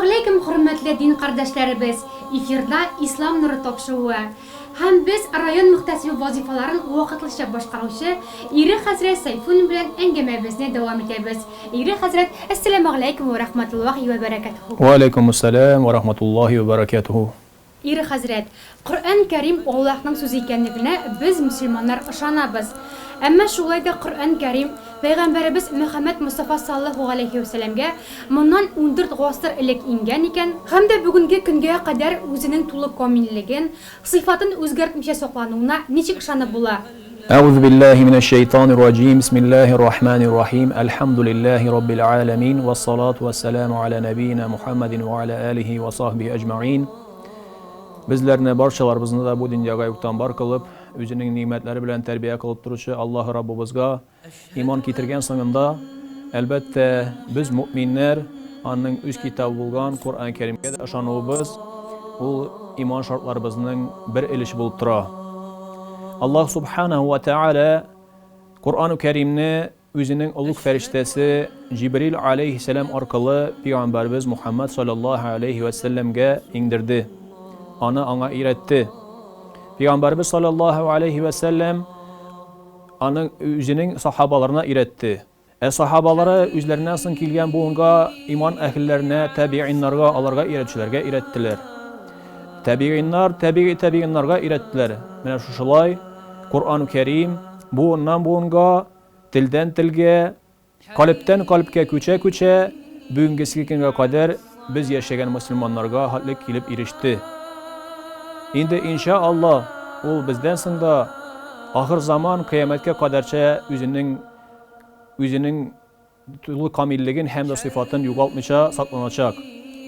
Assalamualaikum hürmetli din kardeşlerimiz. Efirde İslam Nuru Topşuğu. Hem biz rayon muhtasibi vazifaların vaqtlicha boshqaruvchi Iri Hazret Sayfun bilan angamamizni davom etamiz. Iri Hazret, assalomu alaykum va rahmatullohi va barakatuh. Va alaykum assalom va rahmatullohi va barakatuh. Iri Hazret, Qur'on Karim Allohning so'zi ekanligini biz musulmonlar ishonamiz. Ammo shulayda Qur'on Karim Payg'ambarimiz Muhammad Mustafa sallallohu alayhi va sallamga bundan 14 asr ilk ingan ekan, hamda bugungi kunga qadar o'zining to'liq komilligin, sifatini o'zgartmay saqlanuvina nechik ishonib bo'ladi? A'udhu billahi minash shaytonir rojim. Bismillahir rohmanir rohim. Alhamdulillahi robbil alamin was salatu wassalamu ala nabiyyina Muhammadin va ala alihi va sahbihi ajma'in. Bizlarni barchalarimizni da bu dunyoga yuqtan bar qilib, o'zining ne'matlari bilan tarbiya qilib turuvchi Alloh Rabbimizga iymon keltirgan so'ngida albatta biz mu'minlar uning o'z kitobi bo'lgan Qur'on Karimga ishonuvimiz u iymon shartlarimizning bir ilishi bo'lib turadi. Alloh subhanahu va taolo Qur'oni Karimni o'zining ulug' farishtasi Jibril alayhisalom orqali payg'ambarimiz Muhammad sallallohu alayhi va sallamga indirdi. Ona öğretti. Peygamberimiz sallallahu aleyhi ve sellem özünün sahabalarına öğretti. Sahabaları özlerinden soň kelgen buğunga iman ehillerine, tabi'inlarga, alarga öğretçilerge öğrettiler. Tabi'inlarga öğrettiler. Mene şuşulay Kur'an-ı Kerim buğundan buğunga, tilden tilge, kalpten kalpke köçe bugünkü günge kadar biz yaşayan Müslümanlarga hatlik kelip erişti. Endi inşallah o bizden sonra ahir zaman kıyametke kadarça özünün tulu kamilligin hem de sıfatını yo'qotmacha saqlanacak.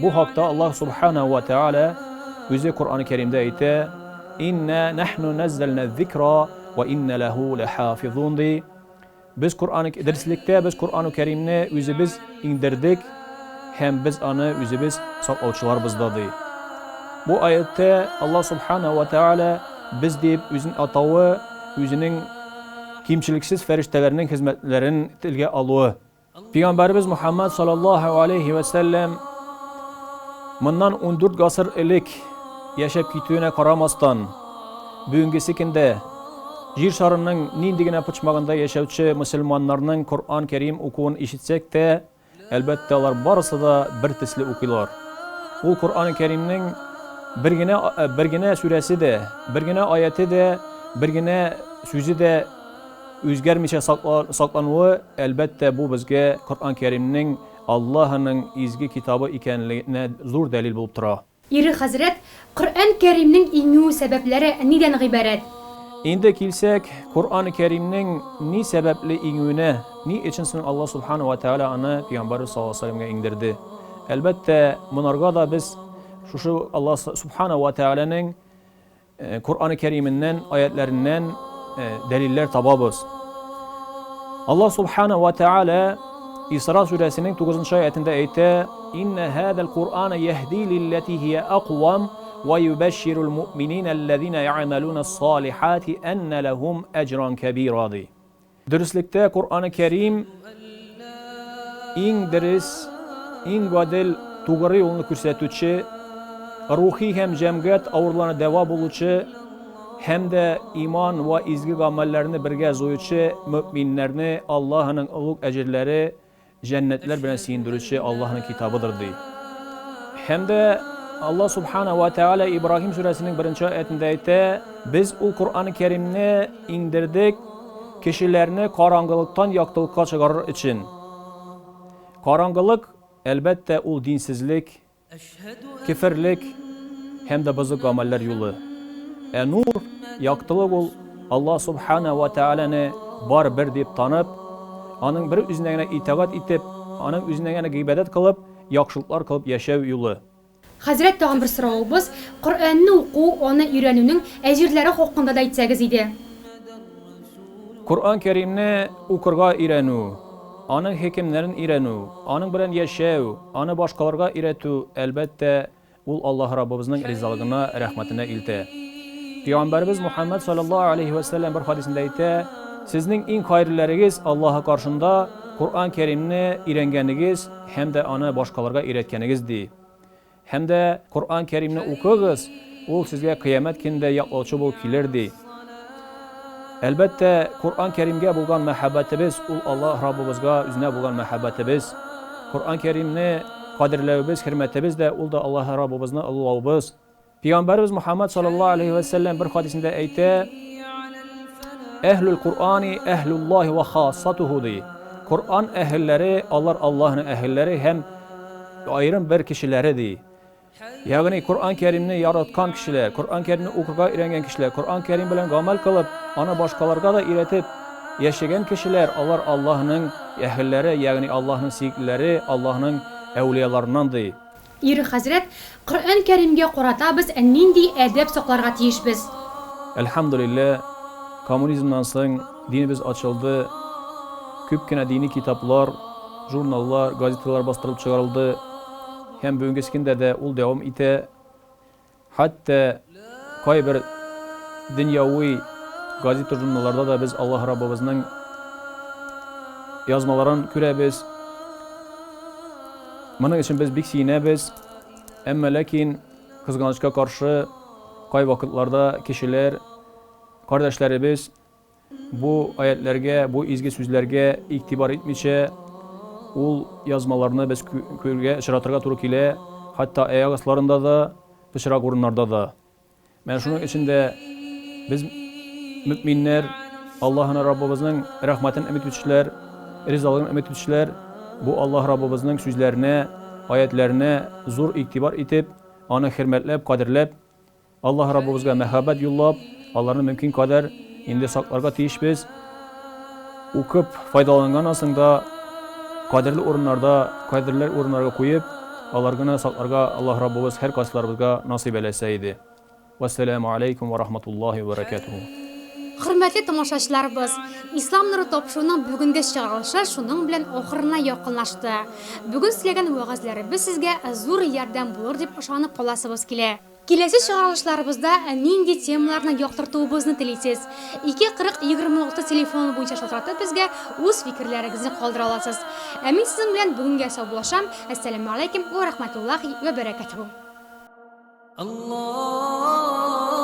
Bu hakta Allah subhanahu wa ta'ala özü Kur'an-ı Kerim'de aytdi: "İnna nahnu nazzalna zikra ve inna lahu lahafizun." Biz Kur'an-ı derslikte biz Kur'an-ı Kerim'ni özümüz indirdik hem biz onu özümüz saqlovchilarmizdir. Bu ayette Allah subhanahu wa ta'ala biz deyip özünün atağı, özünün kimçiliksiz feriştelerinin hizmetlerini tilge alığı. Peygamberimiz Muhammed sallallahu aleyhi ve sellem bundan 14 asır ilik yaşap kitüğüne karamastan bugünkü kinde yer şarının nindigine pıçmağında yaşavçı Müslümanlarının Kur'an-ı Kerim okuğunu işitsek de elbette onlar barısı da bir tisli okuylar. Bu Kur'an-ı Kerim'nin birgine suresi de, birgine ayeti de, birgine sözü de özgermişe saklanığı elbette bu bizge Kur'an-ı Kerim'nin Allah'ın izgi kitabı ikenliğine zor delil bulup tura. Iri Hazret, Kur'an-ı Kerim'nin iniği sebepleri neden ibaret? Endi kilsek Kur'an-ı Kerim'nin ni sebepli iniğine, ni içinsin Allah subhanahu wa ta'ala ana Peygamber sallallahu aleyhi ve sellem'e indirdi. Elbette bunlarga da biz şu Allah subhanahu ve teala'nın Kur'an-ı Kerim'inden, ayetlerinden deliller tababız. Allah subhanahu ve teala İsra suresinin 9. ayetinde ayette: "İnne hâzel Kur'an yehdi lilleti hiye aqwam ve yubeşşirul mu'minînellezîne ya'melûne's-sâlihâti enne lehum ecran kebîrâ." Dürüstlükte Kur'an-ı Kerim in dürüst, in gadil doğru yolunu gösterücü, ruhi hem cemiyet avurlarına deva bulucu, hem de iman ve izgi amellerini birge zoyucu müminlerini Allah'ın ulug ecirleri cennetler bilen sindirici Allah'ın kitabıdır diye. Hem de Allah subhanahu ve teala İbrahim suresinin 1. ayetinde ayette: "Biz o Kur'an-ı Kerim'ni indirdik kişilerini karanlıktan yaktılıkka çıkarır için." Karanlık elbette o dinsizlik, kifirlik hem de bozuk ameller yolu. Nur, yaktılık ol Allah subhanahu ve teala'nı bar bir deyip tanıp, onun bir üzerine itaat etip, onun üzerine gıybet kılıp, yaxşılıklar kılıp yaşav yolu. Hazret tağın bir sorağımız, Kur'an'ı oku, onu öğrenmenin ecirleri hakkında da aytsanız idi. Kur'an-ı Kerim'ni okurga öğrenu, onun hekimlerin öğrenu, onun bilen yaşav, onu başkalarga öğretu elbette Allah Rabbimizin rizalığına, rahmetine ilte. Peygamberimiz Muhammed sallallahu aleyhi ve sellem bir hadisinde aytdi: "Sizning eng hayırlarınız Allah'a karşında Kur'an-ı Kerim'ni öğrengeniniz hem de onu başkalarga öğretkeniniz." Hem de Kur'an-ı Kerim'ni okuyunuz. Ol sizge kıyamet günde yaklauçu bol kilirdi. Elbette Kur'an-ı Kerim'ge bulgan mehabbetimiz, Allah Rabbimizga üzüne bulgan mehabbetimiz. Kur'an-ı Kerim'ni kadirlevimiz, hürmetimiz de da Allah Rabbimizne Allah'ımız. Peygamberimiz Muhammed sallallahu aleyhi ve sellem bir hadisinde eyte, Ehlül Kur'ani ehlullahi ve khassatuhu diye. Kur'an ehilleri, Allah'ın ehilleri hem ayrım bir kişileri diye. Yani Kur'an-ı Kerim'ni yaratkan kişiler, Kur'an-ı Kerim'ni okuga öğrengen kişiler, Kur'an-ı Kerim bilen amel kılıp, ana başkalarga da iletip yaşayan kişiler, Allah'ın ehilleri, yani Allah'ın sevgilileri, Allah'ın evliyalarındandır. Iri Hazret, Kur'an-ı Kerim'ge qarata biz nindi edep saqlarga tiyishbiz. Elhamdülillah, komünizmden soň dinimiz açıldı. Köpkene dini kitaplar, jurnallar, gazeteler bastırılıp çıkarıldı. Hem bugünkü de ul devam ite. Hatta kay bir dünyavi gazete jurnallarda da biz Allah Rabbimizning yazmalarını görəbiz. Bunun için biz bik siyinəbiz. Amma lakin kızgançka karşı kay vakitlarda kişiler, kardeşlerimiz bu ayetlerge, bu izgi sözlerge itibar etmişe ul yazmalarını biz körge şıratırga turuk ile hatta ayak aslarında da dışarı orunlarda da. Ben şunun içinde biz müminler Allah'ın Rabbimizin rahmetini ümit etmişler, rızalığını ümit etmişler. Bu Allah Rabbimizin sözlerine, ayetlerine zor itibar etip, onu hürmetlep, kadirlep, Allah Rabbimizge mehabbet yollap, Allah'ın mümkün kadar indi saklarga tiyişbiz. Okup faydalangan aslında kadirli orunlarda, kadirler orunlarga koyup, Allah'ın saklarga Allah Rabbimiz her kaslarımızga nasip eleseydi. Vesselamu aleykum ve rahmetullahi ve berekatuhu. Hürmetli tomoshachilarimiz, İslam nuri topshuvining bugungi chaqirilishi shuning bilan oxirina yaqinlashdi. Bugun sizlarga va'zlarimiz sizga zo'r yordam bo'lar deb ishonib qolasimiz kelar. Kelasi chaqirilishlarimizda nindi temalarni yoqtirtuvingizni tilaysiz. 240-26 telefoni bo'yicha shotiratib bizga o'z fikrlaringizni qoldira olasiz. Men sizlar bilan bugungi hisoblasham. Assalomu alaykum va rahmatullohi va barakatuh. Allah